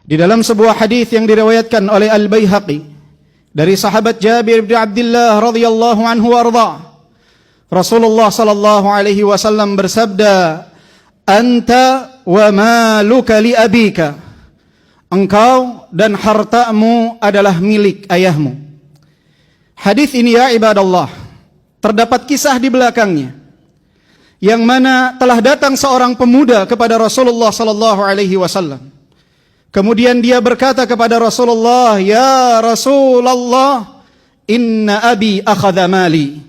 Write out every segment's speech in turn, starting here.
Di dalam sebuah hadis yang diriwayatkan oleh Al-Baihaqi dari sahabat Jabir bin Abdullah radhiyallahu anhu warda, Rasulullah sallallahu alaihi wasallam bersabda, "Anta wa maluka li abika." Engkau dan hartamu adalah milik ayahmu. Hadis ini ya ibadallah, terdapat kisah di belakangnya, yang mana telah datang seorang pemuda kepada Rasulullah sallallahu alaihi wasallam. Kemudian dia berkata kepada Rasulullah, "Ya Rasulullah, inna abi akhadha mali."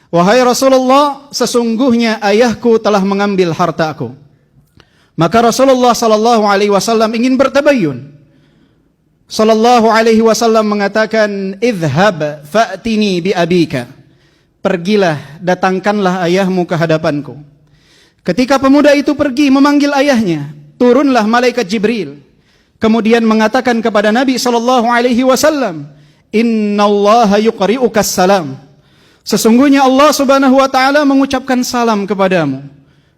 Wahai Rasulullah, sesungguhnya ayahku telah mengambil hartaku. Maka Rasulullah sallallahu alaihi wasallam ingin bertabayyun. Sallallahu alaihi wasallam mengatakan, "Idhhab fa'tini bi abika." Pergilah, datangkanlah ayahmu ke hadapanku. Ketika pemuda itu pergi memanggil ayahnya, turunlah malaikat Jibril. Kemudian mengatakan kepada Nabi sallallahu alaihi wasallam, "Innallaha yuqri'ukas salam." Sesungguhnya Allah Subhanahu wa taala mengucapkan salam kepadamu.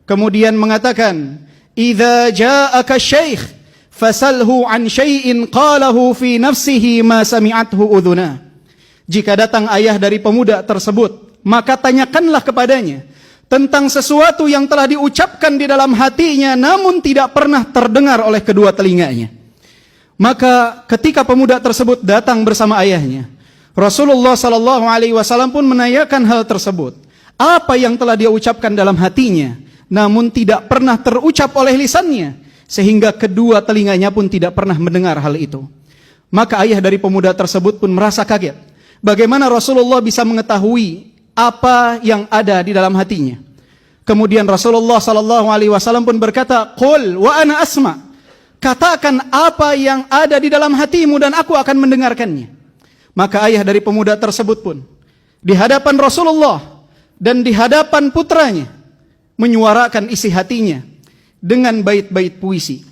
Kemudian mengatakan, "Idza ja'aka syekh fasalhu an syai'in qalahu fi nafsihi ma sami'athu udhuna." Jika datang ayah dari pemuda tersebut, maka tanyakanlah kepadanya tentang sesuatu yang telah diucapkan di dalam hatinya namun tidak pernah terdengar oleh kedua telinganya. Maka ketika pemuda tersebut datang bersama ayahnya, Rasulullah sallallahu alaihi wasallam pun menanyakan hal tersebut. Apa yang telah dia ucapkan dalam hatinya namun tidak pernah terucap oleh lisannya, sehingga kedua telinganya pun tidak pernah mendengar hal itu. Maka ayah dari pemuda tersebut pun merasa kaget. Bagaimana Rasulullah bisa mengetahui apa yang ada di dalam hatinya? Kemudian Rasulullah sallallahu alaihi wasallam pun berkata, "Qul wa ana asma." Katakan apa yang ada di dalam hatimu dan aku akan mendengarkannya. Maka ayah dari pemuda tersebut pun di hadapan Rasulullah dan di hadapan putranya menyuarakan isi hatinya dengan bait-bait puisi.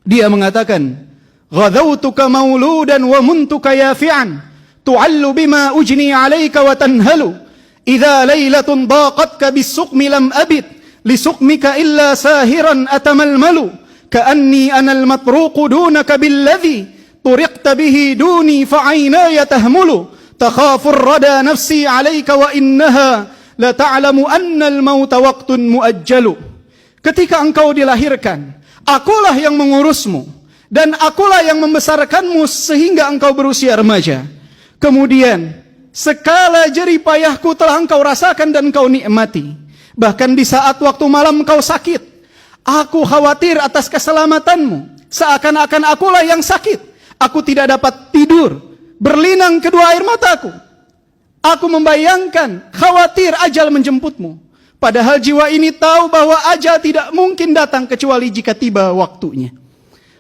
Dia mengatakan, "Ghadawtuka mauludan wa muntuka yafi'an, tu'allu bima ujni 'alaika wa tanhalu. Idza lailatun daqatka bis-suqmi lam abid, li suqmika illa sahiran atamalmalu. Ka'anni anal matruqu dunaka billadhi turiqta bihi duni fa'ainaya tahmulu. Takhafur rada nafsi 'alaika wa innaha la ta'lamu anna al-mauta waqtun muajjalu." Ketika engkau dilahirkan, akulah yang mengurusmu dan akulah yang membesarkanmu sehingga engkau berusia remaja. Kemudian segala jerih payahku telah engkau rasakan dan engkau nikmati. Bahkan di saat waktu malam engkau sakit, aku khawatir atas keselamatanmu, seakan-akan akulah yang sakit. Aku tidak dapat tidur, berlinang kedua air mataku. Aku membayangkan, khawatir ajal menjemputmu. Padahal jiwa ini tahu bahwa ajal tidak mungkin datang kecuali jika tiba waktunya.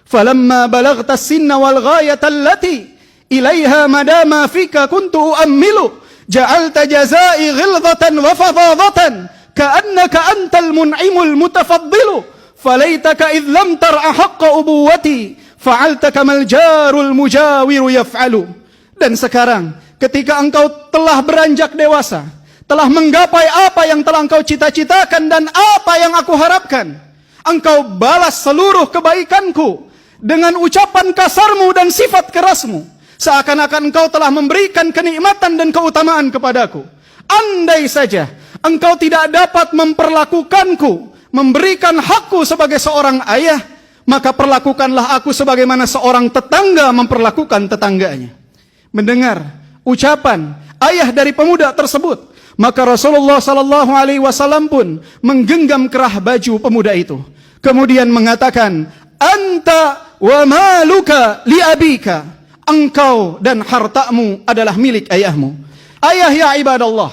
Falamma balaghta sinna wal ghayata allati ilaiha madama fika kuntu uammilu, ja'alta jazai ghilzatan wa fadadatan ka'annaka antal mun'imul mutafaddilu. Falaitaka idh lam tar'a haqqa ubuwati fa'alta kamal jarul mujawiru yaf'alu. Dan sekarang ketika engkau telah beranjak dewasa, telah menggapai apa yang telah engkau cita-citakan dan apa yang aku harapkan, engkau balas seluruh kebaikanku dengan ucapan kasarmu dan sifat kerasmu, seakan-akan engkau telah memberikan kenikmatan dan keutamaan kepadaku. Andai saja engkau tidak dapat memperlakukanku, memberikan hakku sebagai seorang ayah, maka perlakukanlah aku sebagaimana seorang tetangga memperlakukan tetangganya. Mendengar ucapan ayah dari pemuda tersebut, maka Rasulullah sallallahu alaihi wasallam pun menggenggam kerah baju pemuda itu. Kemudian mengatakan, "Anta wa maluka li abika." Engkau dan hartamu adalah milik ayahmu. Ayah ya ibadallah,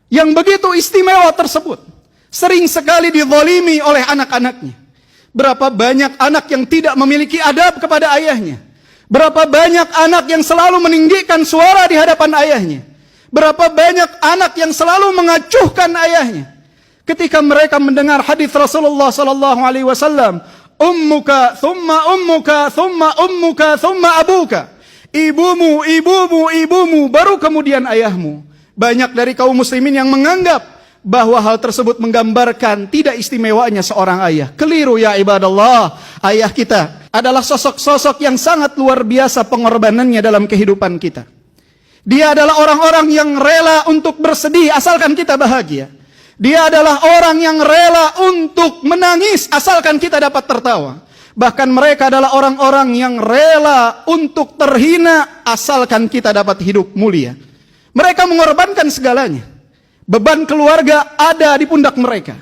yang begitu istimewa tersebut sering sekali dizalimi oleh anak-anaknya. Berapa banyak anak yang tidak memiliki adab kepada ayahnya. Berapa banyak anak yang selalu meninggikan suara di hadapan ayahnya. Berapa banyak anak yang selalu mengacuhkan ayahnya. Ketika mereka mendengar hadis Rasulullah sallallahu alaihi wasallam, "Ummuka, thumma ummuka, thumma ummuka, thumma abuka." Ibumu, ibumu, ibumu, baru kemudian ayahmu. Banyak dari kaum muslimin yang menganggap bahwa hal tersebut menggambarkan tidak istimewanya seorang ayah. Keliru ya ibadallah. Ayah kita adalah sosok-sosok yang sangat luar biasa pengorbanannya dalam kehidupan kita. Dia adalah orang-orang yang rela untuk bersedih asalkan kita bahagia. Dia adalah orang yang rela untuk menangis asalkan kita dapat tertawa. Bahkan mereka adalah orang-orang yang rela untuk terhina asalkan kita dapat hidup mulia. Mereka mengorbankan segalanya. Beban keluarga ada di pundak mereka.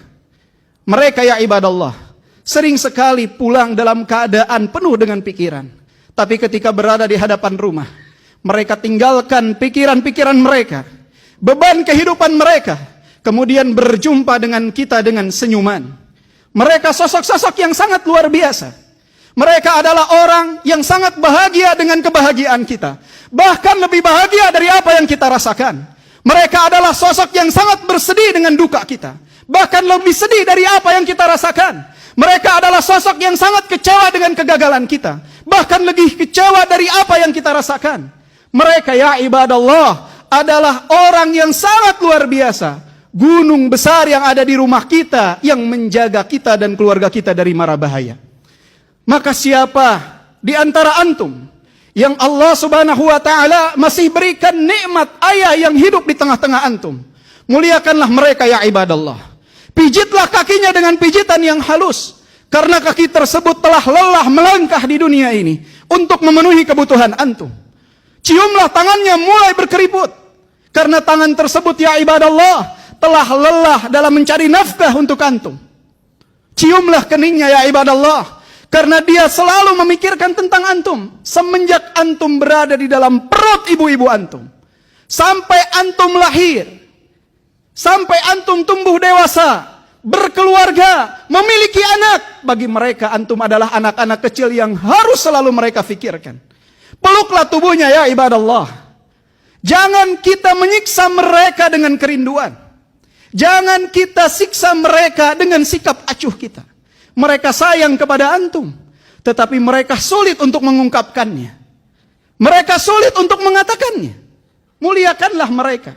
Mereka ya ibadallah, sering sekali pulang dalam keadaan penuh dengan pikiran. Tapi ketika berada di hadapan rumah, mereka tinggalkan pikiran-pikiran mereka, beban kehidupan mereka, kemudian berjumpa dengan kita dengan senyuman. Mereka sosok-sosok yang sangat luar biasa. Mereka adalah orang yang sangat bahagia dengan kebahagiaan kita. Bahkan lebih bahagia dari apa yang kita rasakan. Mereka adalah sosok yang sangat bersedih dengan duka kita. Bahkan lebih sedih dari apa yang kita rasakan. Mereka adalah sosok yang sangat kecewa dengan kegagalan kita. Bahkan lebih kecewa dari apa yang kita rasakan. Mereka ya ibadallah adalah orang yang sangat luar biasa. Gunung besar yang ada di rumah kita yang menjaga kita dan keluarga kita dari mara bahaya. Maka siapa di antara antum yang Allah subhanahu wa ta'ala masih berikan nikmat ayah yang hidup di tengah-tengah antum, muliakanlah mereka ya ibadallah. Pijitlah kakinya dengan pijitan yang halus, karena kaki tersebut telah lelah melangkah di dunia ini untuk memenuhi kebutuhan antum. Ciumlah tangannya mulai berkeriput, karena tangan tersebut ya ibadallah telah lelah dalam mencari nafkah untuk antum. Ciumlah keningnya ya ibadallah, karena dia selalu memikirkan tentang antum semenjak antum berada di dalam perut ibu-ibu antum, sampai antum lahir, sampai antum tumbuh dewasa, berkeluarga, memiliki anak. Bagi mereka antum adalah anak-anak kecil yang harus selalu mereka fikirkan. Peluklah tubuhnya ya ibadallah. Jangan kita menyiksa mereka dengan kerinduan. Jangan kita siksa mereka dengan sikap acuh kita. Mereka sayang kepada antum, tetapi mereka sulit untuk mengungkapkannya. Mereka sulit untuk mengatakannya. Muliakanlah mereka.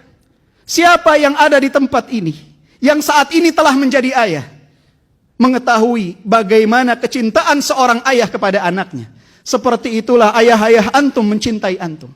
Siapa yang ada di tempat ini, yang saat ini telah menjadi ayah, mengetahui bagaimana kecintaan seorang ayah kepada anaknya. Seperti itulah ayah-ayah antum mencintai antum.